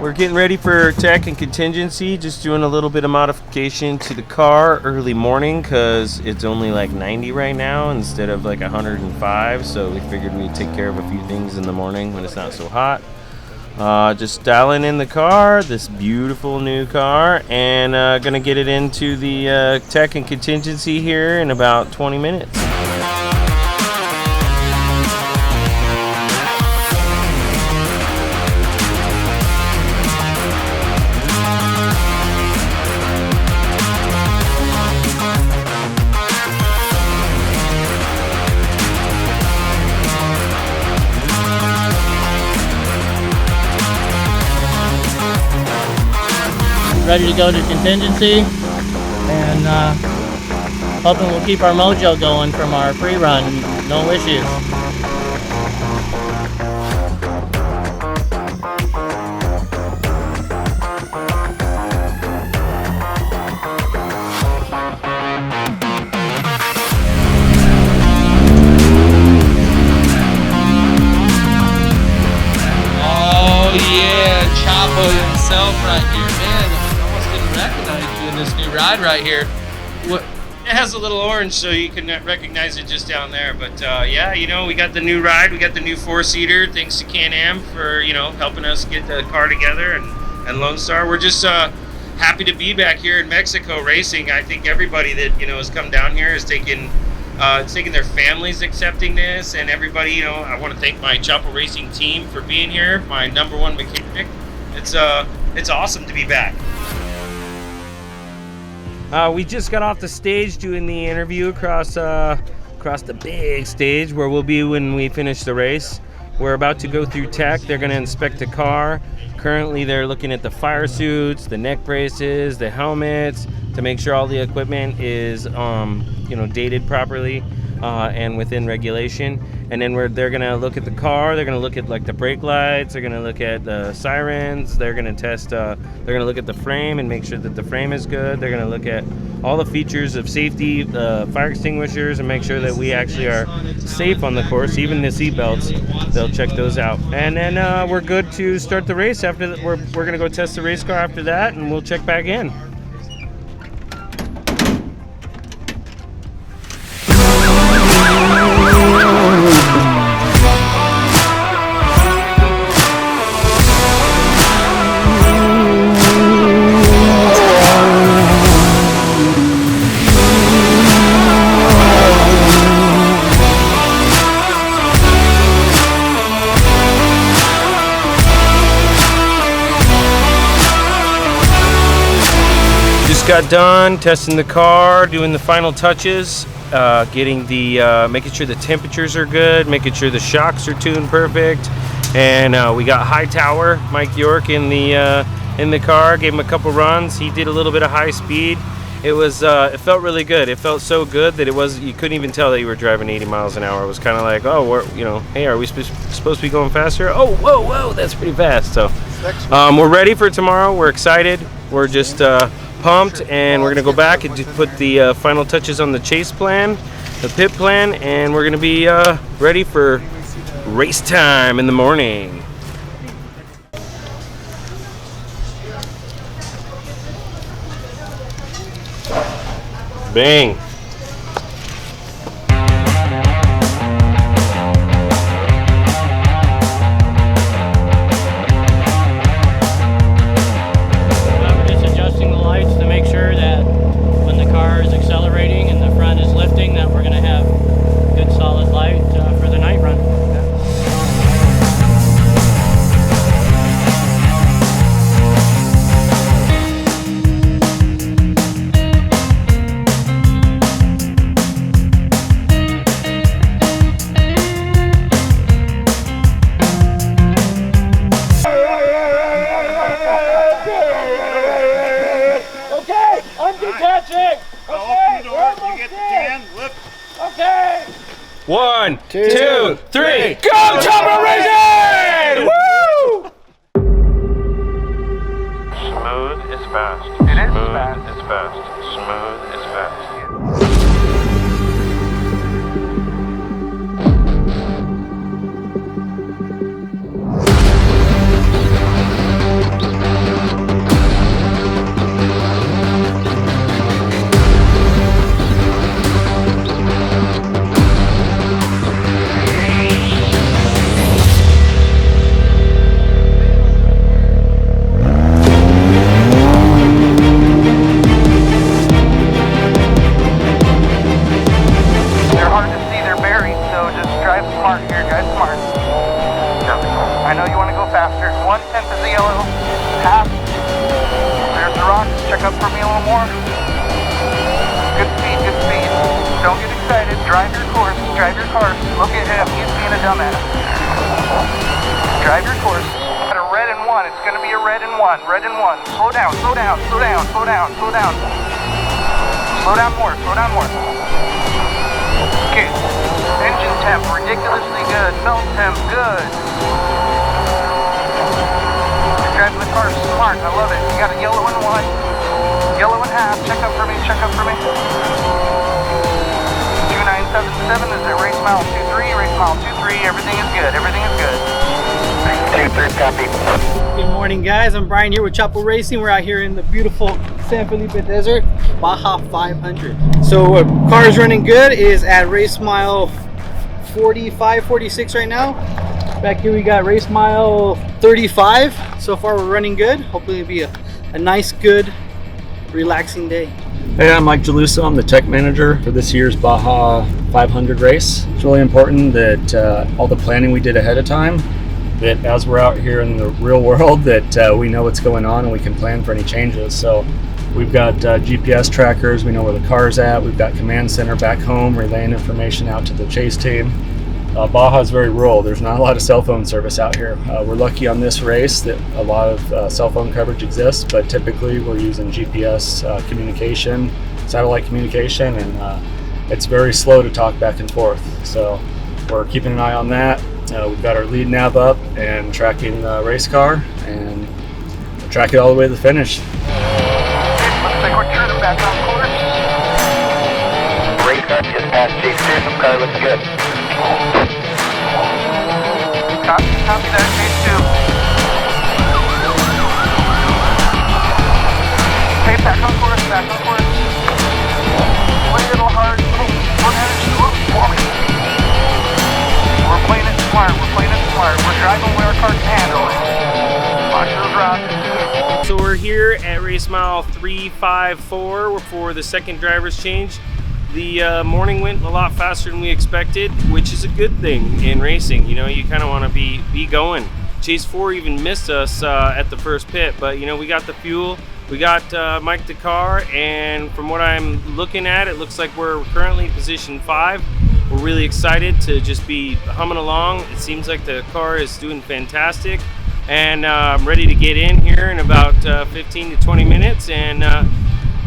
We're getting ready for tech and contingency, just doing a little bit of modification to the car early morning because it's only like 90 right now instead of like 105, so we figured we'd take care of a few things in the morning when it's not so hot. Just dialing in the car, this beautiful new car, and gonna get it into the tech and contingency here in about 20 minutes. Ready to go to contingency, and hoping we'll keep our mojo going from our pre-run. No issues. Oh yeah, Chapo himself right here, man. Recognize you in this new ride right here. It has a little orange, so you can recognize it just down there. But yeah, you know, we got the new ride, we got the new four-seater. Thanks to Can-Am for helping us get the car together, and Lone Star. We're just happy to be back here in Mexico racing. I think everybody that has come down here is taking their families accepting this, and everybody. I want to thank my Chapo Racing team for being here. My #1 mechanic. It's awesome to be back. We just got off the stage doing the interview across the big stage where we'll be when we finish the race. We're about to go through tech. They're going to inspect the car. Currently, they're looking at the fire suits, the neck braces, the helmets to make sure all the equipment is dated properly and within regulation. And then they're going to look at the car. They're going to look at like the brake lights. They're going to look at the sirens. They're going to test. They're going to look at the frame and make sure that the frame is good. They're going to look at all the features of safety, fire extinguishers, and make sure that we actually are safe on the course. Even the seat belts, they'll check those out. And then we're good to start the race. After that, we're going to go test the race car after that, and we'll check back in. Got done testing the car, doing the final touches, getting the making sure the temperatures are good, making sure the shocks are tuned perfect, and we got Hightower, Mike York, in the car. Gave him a couple runs. He did a little bit of high speed. It was it felt really good. It felt so good that you couldn't even tell that you were driving 80 miles an hour. It was kind of like, oh, hey, are we supposed to be going faster? Oh, whoa, that's pretty fast. So we're ready for tomorrow. We're excited. We're just pumped, and we're gonna go back and put the final touches on the chase plan, the pit plan, and we're gonna be ready for race time in the morning. Bang. One, two, three, go Chapo Racing! Woo! Smooth is fast. It is fast. Smooth is fast. Smooth is fast. more. Good speed, good speed. Don't get excited. Drive your course. Drive your course. Look at him. He's being a dumbass. Drive your course. Got a red and 1. It's going to be a red and 1. Red and 1. Slow down, slow down, slow down, slow down, slow down. Slow down more, slow down more. Okay. Engine temp, ridiculously good. Belt temp, good. You're driving the car smart. I love it. You got a yellow and 1. Yellow and half. Check up for me, check up for me. 2977 is at race mile 23, race mile 23. Everything is good, everything is good. 23, copy. Good morning, guys. I'm Brian here with Chapo Racing. We're out here in the beautiful San Felipe Desert, Baja 500. So car is running good. It is at race mile 45, 46 right now. Back here we got race mile 35. So far we're running good. Hopefully it'll be a nice, good, relaxing day. Hey, I'm Mike Geluso. I'm the tech manager for this year's Baja 500 race. It's really important that all the planning we did ahead of time, that as we're out here in the real world, that we know what's going on and we can plan for any changes. So we've got GPS trackers, we know where the car's at, we've got command center back home relaying information out to the chase team. Baja is very rural. There's not a lot of cell phone service out here. We're lucky on this race that a lot of cell phone coverage exists, but typically we're using GPS communication, satellite communication, and it's very slow to talk back and forth. So we're keeping an eye on that. We've got our lead nav up and tracking the race car, and we'll track it all the way to the finish. Looks like we're turning back on course. Race car just passed Chase Fearsome car, looks good. Copy that, Chase 2. Okay, back on course, back on course. Little hard, little energy, We're playing it smart, we're playing it smart. We're driving where our car can handle it. Watch those rocks. So we're here at race mile 354 for the second driver's change. The morning went a lot faster than we expected, which is a good thing in racing. You know, you kind of want to be going. Chase 4 even missed us at the first pit, but you know, we got the fuel, we got Mike the car, and from what I'm looking at, it looks like we're currently position 5. We're really excited to just be humming along. It seems like the car is doing fantastic, and I'm ready to get in here in about 15 to 20 minutes and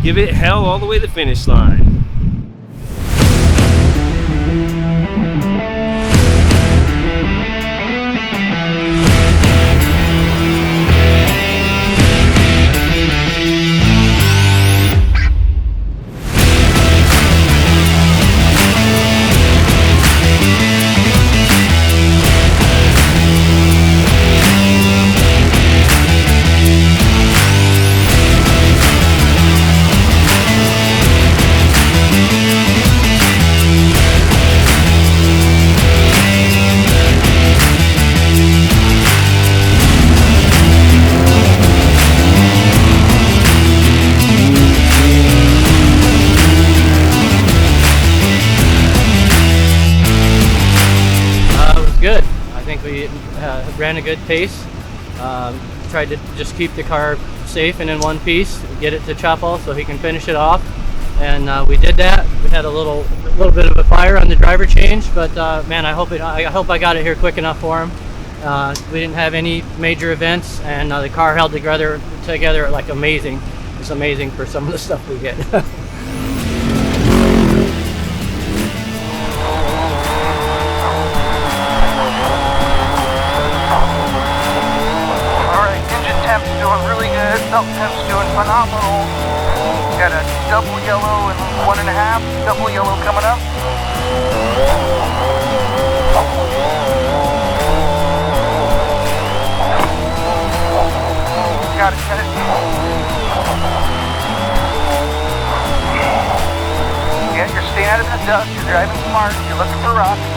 give it hell all the way to the finish line. Good. I think we ran a good pace. Tried to just keep the car safe and in one piece, get it to Chapo so he can finish it off, and we did that. We had a little bit of a fire on the driver change, but man, I hope I got it here quick enough for him. We didn't have any major events, and the car held together like amazing. It's amazing for some of the stuff we get. Doing really good. Belt temp's doing phenomenal. Got a double yellow and 1.5. Double yellow coming up. Got it, got it. Yeah, you're staying out of the dust. You're driving smart. You're looking for rocks.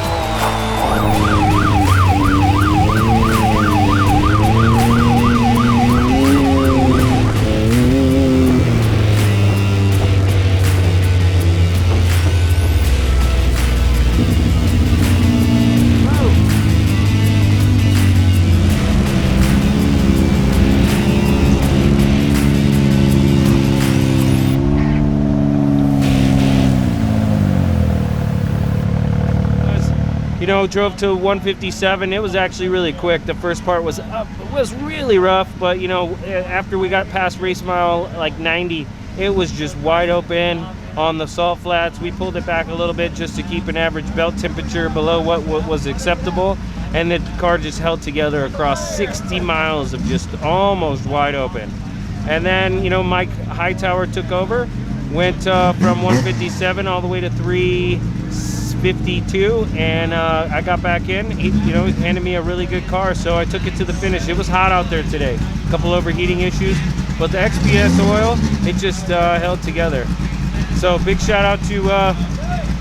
know, drove to 157. It was actually really quick. The first part was really rough, but you know, after we got past race mile like 90, it was just wide open on the salt flats. We pulled it back a little bit just to keep an average belt temperature below what was acceptable, and the car just held together across 60 miles of just almost wide open. And then, you know, Mike Hightower took over, went from 157 all the way to 352, and I got back in. He, you know, handed me a really good car, so I took it to the finish. It was hot out there today, a couple overheating issues, but the XPS oil, it just held together. So big shout out to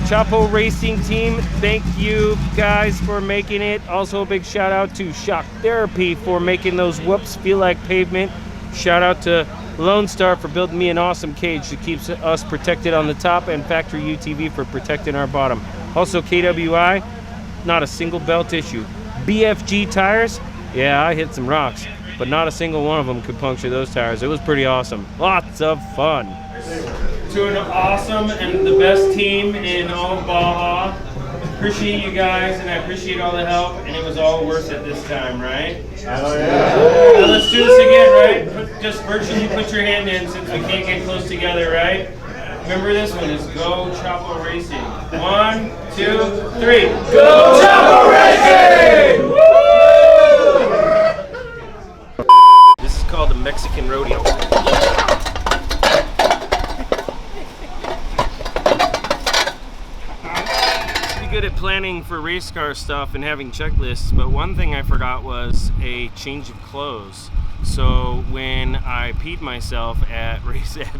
Chapo Racing Team. Thank you guys for making it. Also a big shout out to Shock Therapy for making those whoops feel like pavement. Shout out to Lone Star for building me an awesome cage that keeps us protected on the top, and Factory UTV for protecting our bottom. Also KWI, not a single belt issue. BFG tires, yeah, I hit some rocks, but not a single one of them could puncture those tires. It was pretty awesome. Lots of fun. To an awesome and the best team in all of Baja. Appreciate you guys, and I appreciate all the help, and it was all worth it this time, right? Oh yeah. Now let's do this again, right? Just virtually put your hand in since we can't get close together, right? Remember this one is Go Chapo Racing. 1, 2, 3. Go Chapo Racing! This is called the Mexican Rodeo. Good at planning for race car stuff and having checklists, but one thing I forgot was a change of clothes. So when I peed myself at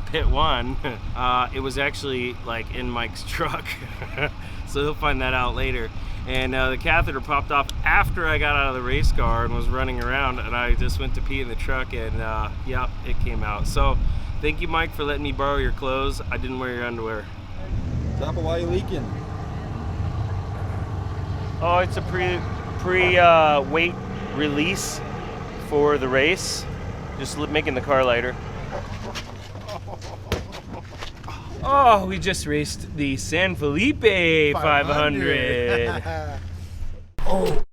pit 1, it was actually like in Mike's truck. So he'll find that out later. And the catheter popped off after I got out of the race car and was running around, and I just went to pee in the truck, and yep, it came out. So thank you, Mike, for letting me borrow your clothes. I didn't wear your underwear. Chapo, why are you leaking? Oh, it's a weight release for the race. Just making the car lighter. Oh, we just raced the San Felipe 500. Oh.